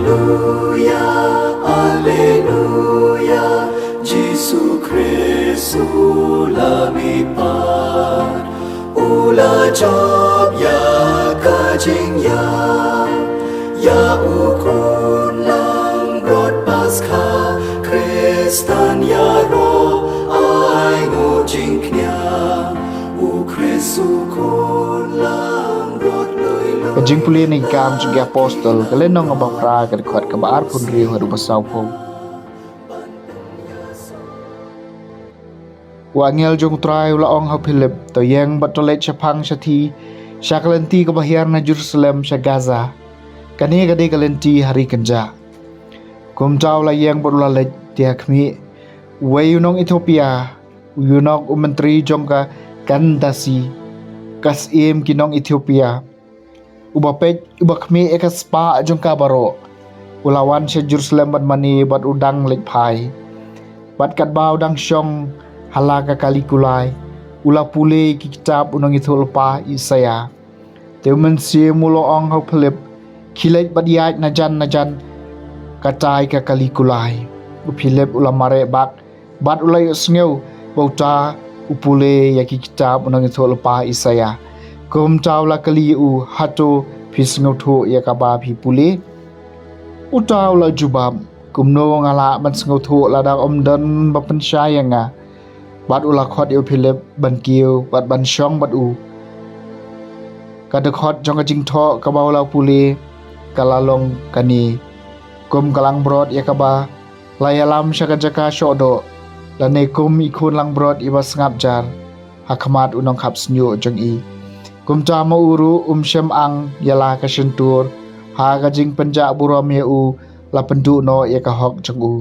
Alleluia, Alleluia, Jesu Christu lamipat, ula job ya kajing ya ukun lang brod Paskha, Kristan ya ro ai ngo jingknya, u Kristu kun lang brod loi. Jingpule ni kam juga apostol kalen nong abapra kad khot kabar pun riu hadu pasau po. Wangel jong trai ula ong ha Philip to yang batolet chapang sathi syakalenti ke bahir na Jerusalem sa Gaza. Kani gade kalenti hari kenja. Kum tau la yang botulalet dia khmi we yunong Ethiopia yunong menteri jong ka kandasi kas im kinong Ethiopia. Ubapet ubakmi ekas pa jong kabaro ulawan sa Jerusalem bad mani bad udang lek pai bad kat bau dang syong halaga kalikulai ula pule ki kitab unang ithul pa Isaya teumen si mulo ong ha Philip khilet bad yat najan katai ka kalikulai u Philip ula mare bak bad ulai sneu bauta upule ya ki kitab unang ithul pa Isaya kum tawla kali u hato pisngau tho ya kaba phi pule utawla jubam kumno ngala ban sngo tho la da omdan bapan syanga bad ula khot eu Philip ban kiu bad ban syong bad u kada khot jong jing tho kabawla pule kalalong kani kum kalang brod ya kaba layalam syaka shodo lane kum ikun lang brod iba ngap jar hakmat unong khap snyo jong i kum ta ma uru Jymmang yala ka sentur ha ka jing penja buram ye u la pendu no ya ka hok jong u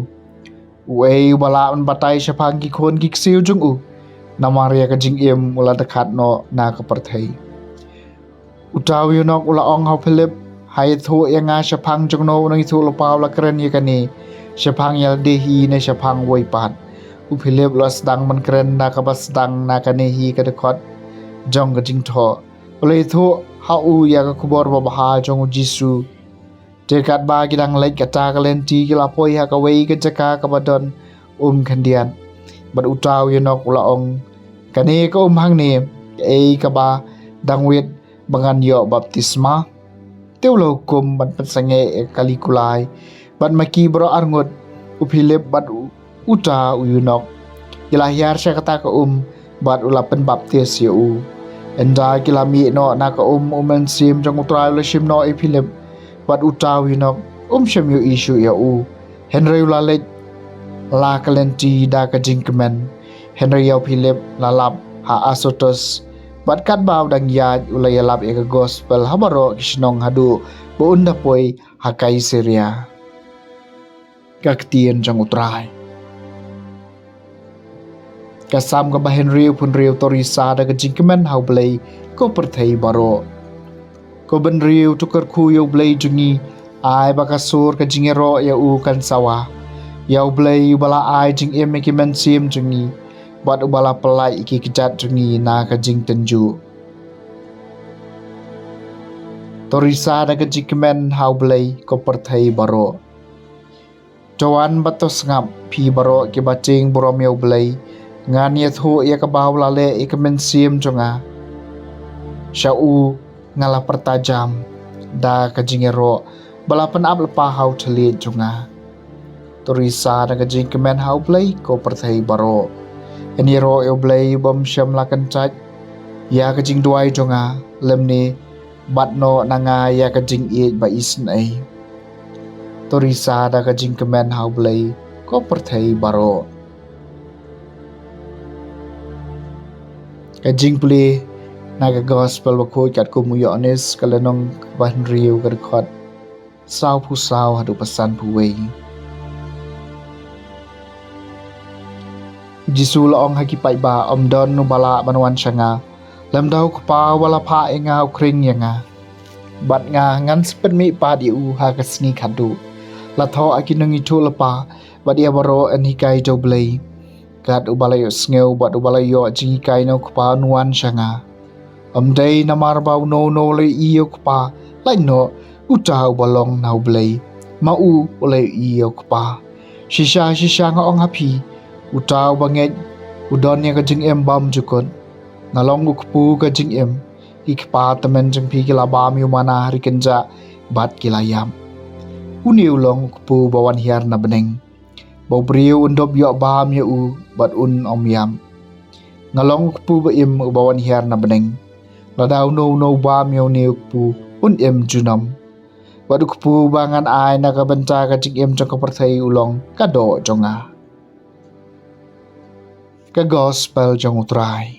wei bala on batai syapang ki khon ki siu jong u namar ya ka jing im ula dekat no na ka perthai utaw yo nok ula ong ha Philip hai thu ya nga syapang jong no nang thu lo paw la kren ye ka ni syapang yal dehi ne syapang wei pat u Philip la sedang man kren na ka bas sedang na ka ne hi ka dekot jong ka jing tho oleh itu hau ya ka kubor babaha jong Jisu dekat ba gidang lek kata kalenti kila poi ha ka wei ka jaka ka badon khandian bad utaw yenok ulaong kani ka hang ni ei ka ba dangwit bangan yo baptisma teulo kum ban pensange kalikulai bad maki bro arngot u Philip bad uta yenok ilahyar sya kata ka bad ulapen baptis yo enda kilami no na ka sim jong utrai le sim no e Philip bad utaw no sim yo issue ya u Henry ulalet la kalenti da ka jingkemen Henry yo Philip lalap ha asotos bad kat baw dang yad ulay lap e ka gospel habaro kisnong hadu bo unda poi hakai Syria kaktien jong utrai kasam ka ba Henry pun riu torisa da ka jingkemen hau Balai ko perthai baro ko ben riu tukar khu yo Balai jungi ai ba kasur ka jingero ya u kan sawa ya Balai bala ai jing em ki men sim jungi bad bala pelai ki kijat jungi na ka jing tenju torisa da ka jingkemen hau Balai ko perthai baro Jawan batos ngap pi baro ki bacing borom yo Balai ngan ye thu ya ka baw lale ikamen sim jonga syau ngala pertajam da ka jingero balapan ab lepa hau thali jonga torisa da ka jingkemen hau Balai ko perthai baro eniro yo Balai bom syam lakan chat ya ka jing duai jonga lemni batno nanga ya ka jing e ba isn ai torisa da ka jingkemen hau Balai ko perthai baro ka Jingpule naga gospel bakoi kat ko muyo ones kalanong ban riu ka khot sau pu sau hadu pesan pu wei Jisu la ong haki pai ba don nu bala banwan syanga lam dau ku pa wala pha enga kring yanga bat nga ngan spet mi pa di u ha ka sni khadu la tho akinang itu lapa bat ya baro en hikai jo Balai kat ubalay sngew bat ubalay yo jingi kai no kpa nuan syanga day namar baw no le iyo kpa lain no utaw balong nau Balai mau oleh iyo kepa shisha nga ong hapi utau banget udonnya ka jing em bam jukon ngalong ukpu ka jing em ikpa temen jeng pi kila bam yu mana hari kenja bat kila yam uni ulong ukpu bawan hiar na beneng bau beriu undop yok bam yu u bat un om yam ngalong ukpu ba im bawan hiar na beneng ladau no bam yu ni ukpu un em junam bat ukpu bangan ai na ka benta ka jing em jong ka perthai ulong ka do jonga ka gospel jong utrai